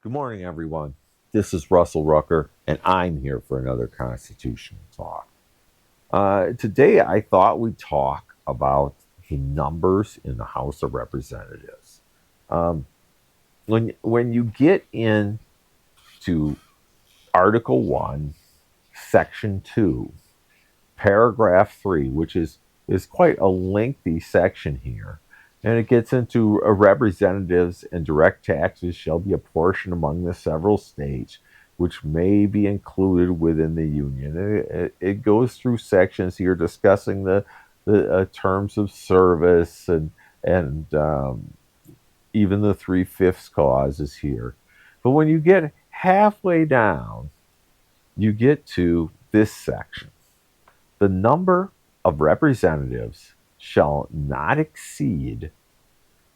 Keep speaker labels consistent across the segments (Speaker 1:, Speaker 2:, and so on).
Speaker 1: Good morning, everyone. This is Russell Rucker, and I'm here for another Constitutional Talk. Today, I thought we'd talk about the numbers in the House of Representatives. Um, when you get into Article 1, Section 2, Paragraph 3, which is quite a lengthy section here, and it gets into representatives and direct taxes shall be apportioned among the several states which may be included within the union. It goes through sections here discussing the terms of service and even the three-fifths clause is here. But when you get halfway down, you get to this section. The number of representatives shall not exceed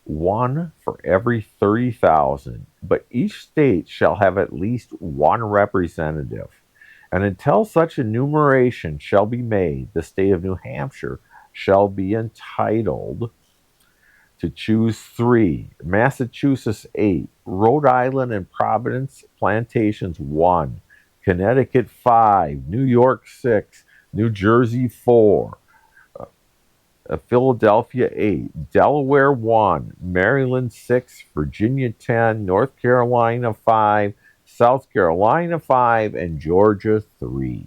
Speaker 1: one for every 30,000, but each state shall have at least one representative. And until such enumeration shall be made, the state of New Hampshire shall be entitled to choose three, Massachusetts 8, Rhode Island and Providence Plantations 1, Connecticut 5, New York 6, New Jersey 4, Philadelphia 8, Delaware 1, Maryland 6, Virginia 10, North Carolina 5, South Carolina 5, and Georgia 3.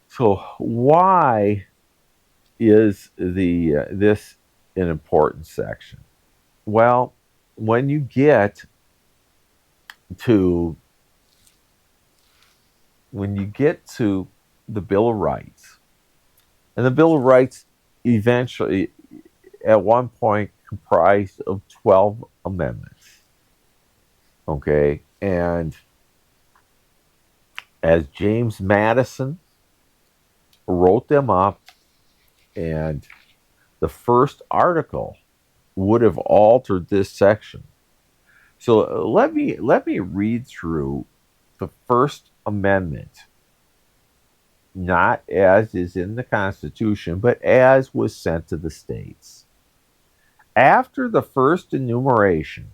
Speaker 1: So why is this an important section? Well, when you get to the Bill of Rights, and the Bill of Rights eventually, at one point, comprised of 12 amendments. Okay, and as James Madison wrote them up, and the first article would have altered this section. So let me read through the First Amendment, not as is in the Constitution, but as was sent to the states. After the first enumeration,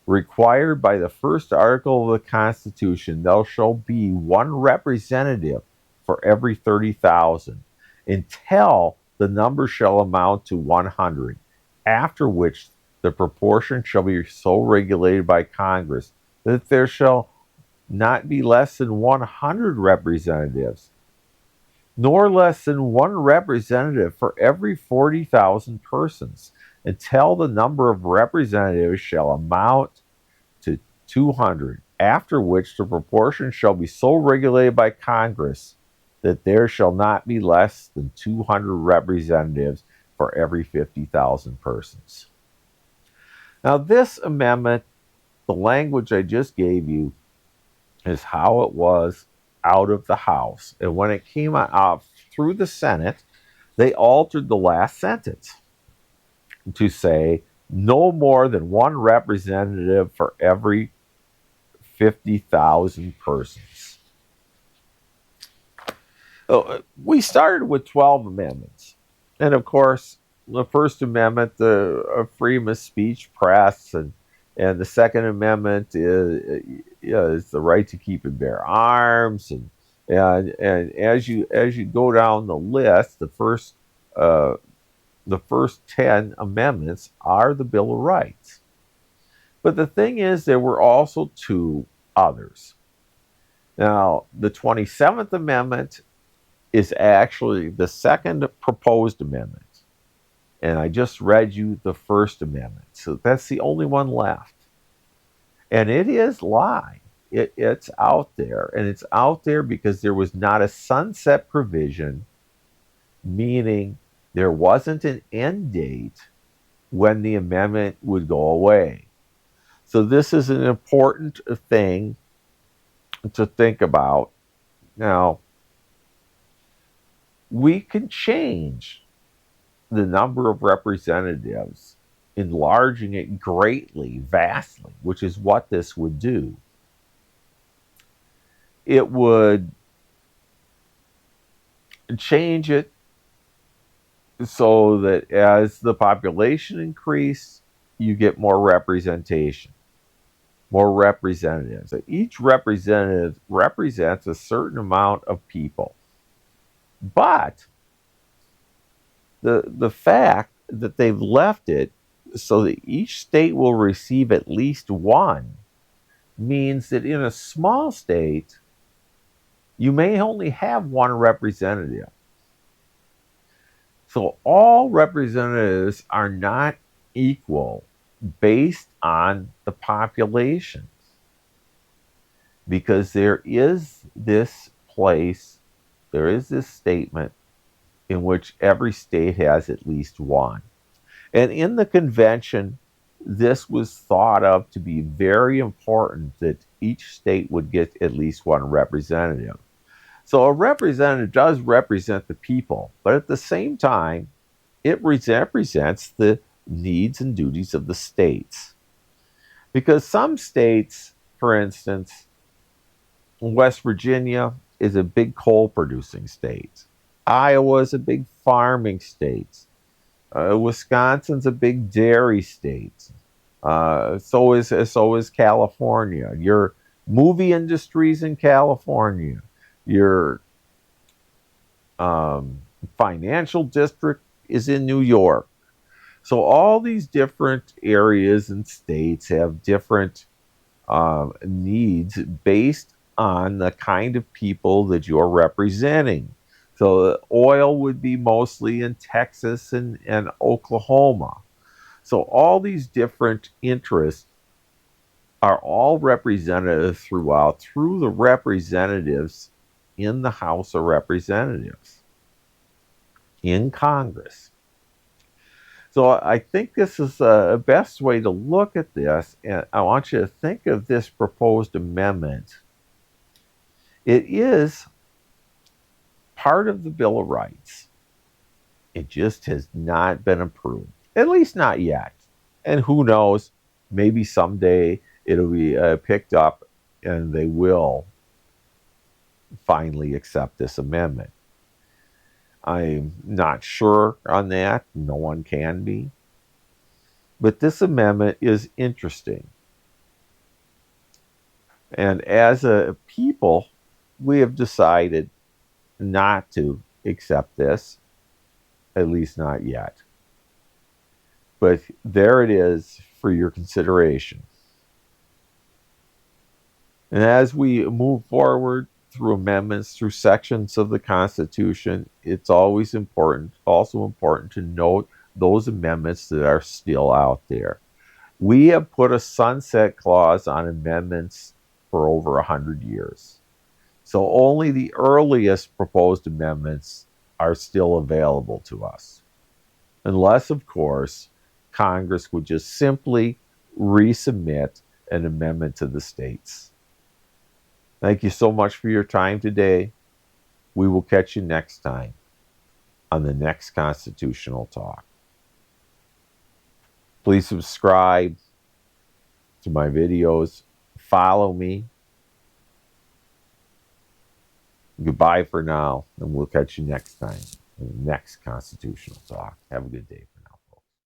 Speaker 1: required by the first article of the Constitution, there shall be one representative for every 30,000, until the number shall amount to 100, after which the proportion shall be so regulated by Congress that there shall not be less than 100 representatives, nor less than one representative for every 40,000 persons, until the number of representatives shall amount to 200, after which the proportion shall be so regulated by Congress that there shall not be less than 200 representatives for every 50,000 persons. Now, this amendment, the language I just gave you, is how it was out of the House. And when it came out through the Senate, they altered the last sentence to say no more than one representative for every 50,000 persons. So we started with 12 amendments. And of course, the First Amendment, the freedom of speech, press, and the Second Amendment is the right to keep and bear arms, and as you go down the list, uh, the first 10 amendments are the Bill of Rights. But the thing is, there were also two others. Now, the 27th Amendment is actually the second proposed amendment. And I just read you the First Amendment. So that's the only one left. And it is live. It's out there. And it's out there because there was not a sunset provision, meaning there wasn't an end date when the amendment would go away. So this is an important thing to think about. Now, we can change the number of representatives, enlarging it greatly, vastly, which is what this would do. It would change it so that as the population increased, you get more representation. more representatives. So each representative represents a certain amount of people. But the fact that they've left it so that each state will receive at least one means that in a small state, you may only have one representative. So all representatives are not equal based on the population because there is this place, there is this statement in which every state has at least one. And in the convention, this was thought of to be very important that each state would get at least one representative. So a representative does represent the people, but at the same time, it represents the needs and duties of the states. Because some states, for instance, West Virginia is a big coal producing state. Iowa is a big farming state. Wisconsin's a big dairy state. So is California. Your movie industries in California. Your financial district is in New York. So all these different areas and states have different needs based on the kind of people that you're representing. So oil would be mostly in Texas and Oklahoma. So all these different interests are all represented through the representatives in the House of Representatives, in Congress. So I think this is the best way to look at this, and I want you to think of this proposed amendment. It is part of the Bill of Rights. It just has not been approved, at least not yet. And who knows, maybe someday it'll be picked up and they will finally accept this amendment. I'm not sure on that. No one can be. But this amendment is interesting. And as a people, we have decided not to accept this, at least not yet. But there it is for your consideration. And as we move forward through amendments, through sections of the Constitution, it's always also important to note those amendments that are still out there. We have put a sunset clause on amendments for over 100 years. So only the earliest proposed amendments are still available to us. Unless, of course, Congress would just simply resubmit an amendment to the states. Thank you so much for your time today. We will catch you next time on the next Constitutional Talk. Please subscribe to my videos. Follow me. Goodbye for now, and we'll catch you next time in the next Constitutional Talk. Have a good day.